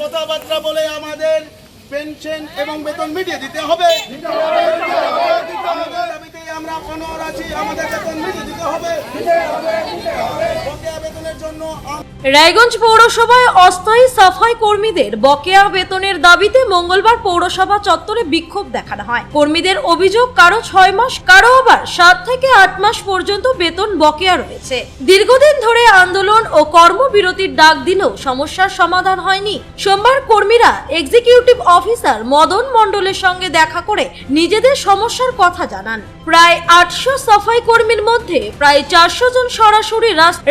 কথাবার্তা বলে আমাদের পেনশন এবং বেতন মিটিয়ে দিতে হবে। আমাদের দাবিতে আমরা অনড় আছি, আমাদের বেতন মিটিয়ে দিতে হবে। বকেয়া বেতনের জন্য রায়গঞ্জ পৌরসভায় অস্থায়ী সাফাই কর্মীদের বকেয়া বেতনের দাবিতে মঙ্গলবার পৌরসভা চত্বরে বিক্ষোভ দেখানো হয়। কর্মীদের অভিযোগ, কারো 6 মাস, কারো আবার 7 থেকে 8 মাস পর্যন্ত বেতন বকেয়া রয়েছে। দীর্ঘদিন ধরে আন্দোলন ও কর্মবিরতির ডাক দিলেও সমস্যার সমাধান হয়নি। সোমবার কর্মীরা এক্সিকিউটিভ অফিসার মদন মণ্ডলের সঙ্গে দেখা করে নিজেদের সমস্যার কথা জানান। প্রায় 800 সাফাই কর্মীর মধ্যে প্রায় 400 জন সরাসরি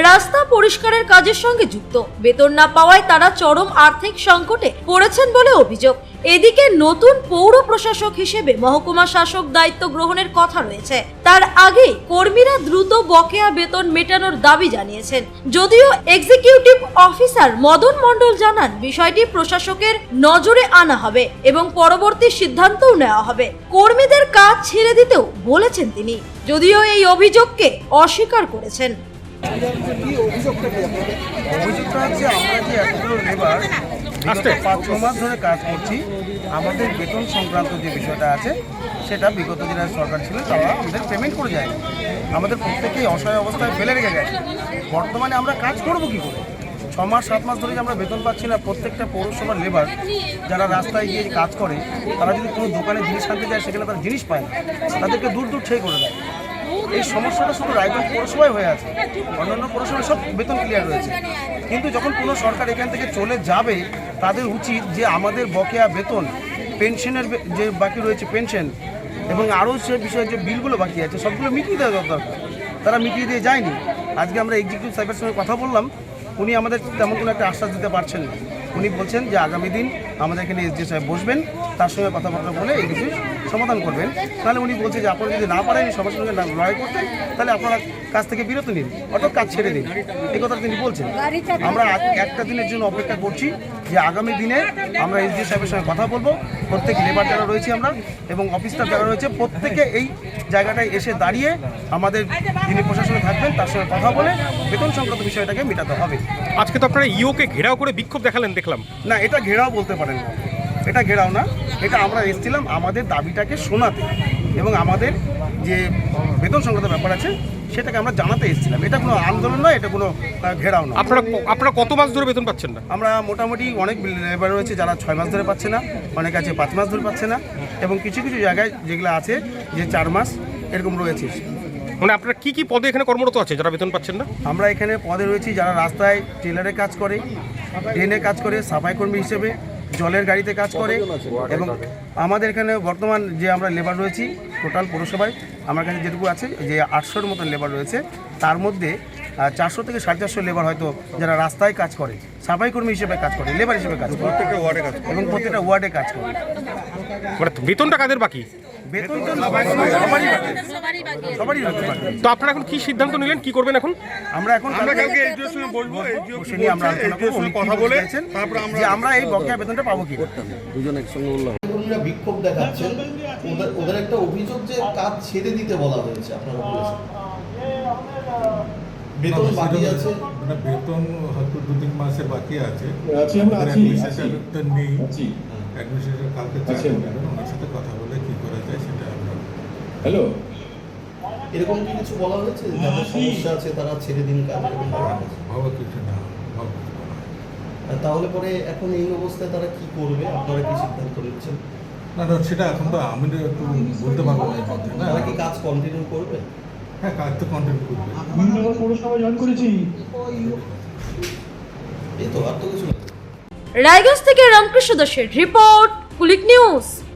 রাস্তা পরিষ্কারের কাজের সঙ্গে যুক্ত। বেতন না পাওয়ায় তারা চরম আর্থিক সংকটে পড়েছেন বলে অভিযোগ। এদিকে নতুন পৌর প্রশাসক হিসেবে মহকুমা শাসক দায়িত্ব গ্রহণের কথা রয়েছে। তার আগেই কর্মীরা দ্রুত বকেয়া বেতন মেটানোর দাবি জানিয়েছেন। যদিও এক্সিকিউটিভ অফিসার মদন মণ্ডল জানান, বিষয়টি প্রশাসকের নজরে আনা হবে এবং পরবর্তী সিদ্ধান্তও নেওয়া হবে। কর্মীদের কাজ ছেড়ে দিতেও বলেছেন তিনি, যদিও এই অভিযোগকে অস্বীকার করেছেন। অভিযোগটা হচ্ছে আমরা যে এতগুলো লেবার 5-6 মাস ধরে কাজ করছি, আমাদের বেতন সংক্রান্ত যে বিষয়টা আছে সেটা বিগত দিনের সরকার ছিল তারা আমাদের পেমেন্ট করে যায়। আমাদের প্রত্যেকেই অসহায় অবস্থায় ফেলে রেখে গেছে। বর্তমানে আমরা কাজ করবো কী করে? 6 মাস 7 মাস ধরে যে আমরা বেতন পাচ্ছি না। প্রত্যেকটা পৌরসভার লেবার যারা রাস্তায় গিয়ে কাজ করে, তারা যদি কোনো দোকানে জিনিস আনতে যায় সেখানে তারা জিনিস পায় না, তাদেরকে দূর দূর ছেড়ে করে দেয়। এই সমস্যাটা শুধু রায়গঞ্জ পৌরসভায় হয়ে আছে, অন্যান্য পৌরসভায় সব বেতন ক্লিয়ার রয়েছে। কিন্তু যখন কোনো সরকার এখান থেকে চলে যাবে, তাদের উচিত যে আমাদের বকেয়া বেতন, পেনশনের যে বাকি রয়েছে পেনশন এবং আরও সে বিষয়ে যে বিলগুলো বাকি আছে সবগুলো মিটিয়ে দেওয়া দরকার। তারা মিটিয়ে দিয়ে যায়নি। আজকে আমরা এক্সিকিউটিভ সাহেবের সঙ্গে কথা বললাম, উনি আমাদের তেমন কোনো একটা আশ্বাস দিতে পারছেন না। উনি বলছেন যে আগামী দিন আমাদের এখানে এসডি সাহেব বসবেন, তার সঙ্গে কথাবার্তা বলে এই কিছু সমাধান করবেন। তাহলে উনি বলছে যে আপনারা যদি না পারেন সবার সঙ্গে লড়াই করতে, তাহলে আপনারা কাজ থেকে বিরত নিন, অর্থাৎ কাজ ছেড়ে দিন, এই কথা তিনি বলছেন। আমরা একটা দিনের জন্য অপেক্ষা করছি যে আগামী দিনে আমরা এসডি সাহেবের সঙ্গে কথা বলবো। প্রত্যেক লেবার যারা রয়েছে আমরা এবং অফিস স্টাফ যারা রয়েছে প্রত্যেকে এই জায়গাটায় এসে দাঁড়িয়ে আমাদের যিনি প্রশাসনে থাকবেন তার সঙ্গে কথা বলে বেতন সংক্রান্ত বিষয়টাকে মেটাতে হবে। আজকে তো আপনারা ইওকে ঘেরাও করে বিক্ষোভ দেখালেন দেখলাম। না, এটা ঘেরাও বলতে পারেন না, এটা ঘেরাও না। এটা আমরা এসেছিলাম আমাদের দাবিটাকে শোনাতে এবং আমাদের যে বেতন সংক্রান্ত ব্যাপার আছে সেটাকে আমরা জানাতে এসেছিলাম। এটা কোনো আন্দোলন নয়, এটা কোনো ঘেরাও না। আপনারা কত মাস ধরে বেতন পাচ্ছেন না? আমরা মোটামুটি অনেক লেবার রয়েছে যারা 6 মাস ধরে পাচ্ছে না, অনেক আছে 5 মাস ধরে পাচ্ছে না এবং কিছু কিছু জায়গায় যেগুলো আছে যে 4 মাস এরকম রয়েছে। মানে আপনারা কি কি পদে এখানে কর্মরত আছে যারা বেতন পাচ্ছেন না? আমরা এখানে পদে রয়েছি যারা রাস্তায় টেলারে কাজ করে, ট্রেনে কাজ করে, সাফাই কর্মী হিসেবে, জলের গাড়িতে কাজ করে এবং আমাদের এখানে বর্তমান যে আমরা লেবার রয়েছি টোটাল পৌরসভায় আমার কাছে যেটুকু আছে যে 800-র মতন লেবার রয়েছে, তার মধ্যে 400 থেকে 450 লেবার হয়তো যারা রাস্তায় কাজ করে, সাফাই কর্মী হিসেবে কাজ করে, লেবার হিসেবে কাজ করে, প্রত্যেকটা ওয়ার্ডে কাজ করে এবং প্রত্যেকটা ওয়ার্ডে কাজ করে। মানে বেতনটা কাদের বাকি? বেতন তো সবারই বাকি। তো আপনারা এখন কি সিদ্ধান্ত নিলেন, কি করবেন এখন? আমরা কালকে এসডিওর সঙ্গে বলবো, বসে নিয়ে আমরা কথা বলে যে আমরা এই বকেয়া বেতনটা পাবো কি। দুজন একসঙ্গে বললাম কর্মীরা বিক্ষোভ দেখাচ্ছেন, ওদের একটা অভিযোগ যে কাজ ছেড়ে দিতে বলা হয়েছে। আপনারা বলেছেন বেতন বাকি আছে, মানে বেতন হয়তো 2-3 মাসের বাকি আছে। অ্যাডমিনিস্ট্রেটর নেই, অ্যাডমিনিস্ট্রেটর কালকে যাবেন, ওনার সাথে কথা বলে কি করা যায় সেটা আমরা। হ্যালো, এরকম কি কিছু বলা হয়েছে যাদের সমস্যা আছে তারা ছেড়ে দিন কাজ? ভাবা কিছু না, তাহলে পরে এখন এই অবস্থায় তারা কি করবে? আপনারা কি সিদ্ধান্ত নিচ্ছেন? না সেটা এখন তো আমি একটু বলতে পারবো না এই মধ্যে। না, তারা কি কাজ কন্টিনিউ করবে? হ্যাঁ, কাজ তো কন্টিনিউ করবে। পৌরসভা জয়েন করেছি। এই তো আর তো কিছু। রায়গঞ্জ থেকে রামকৃষ্ণ দাসের রিপোর্ট, কুলিক নিউজ।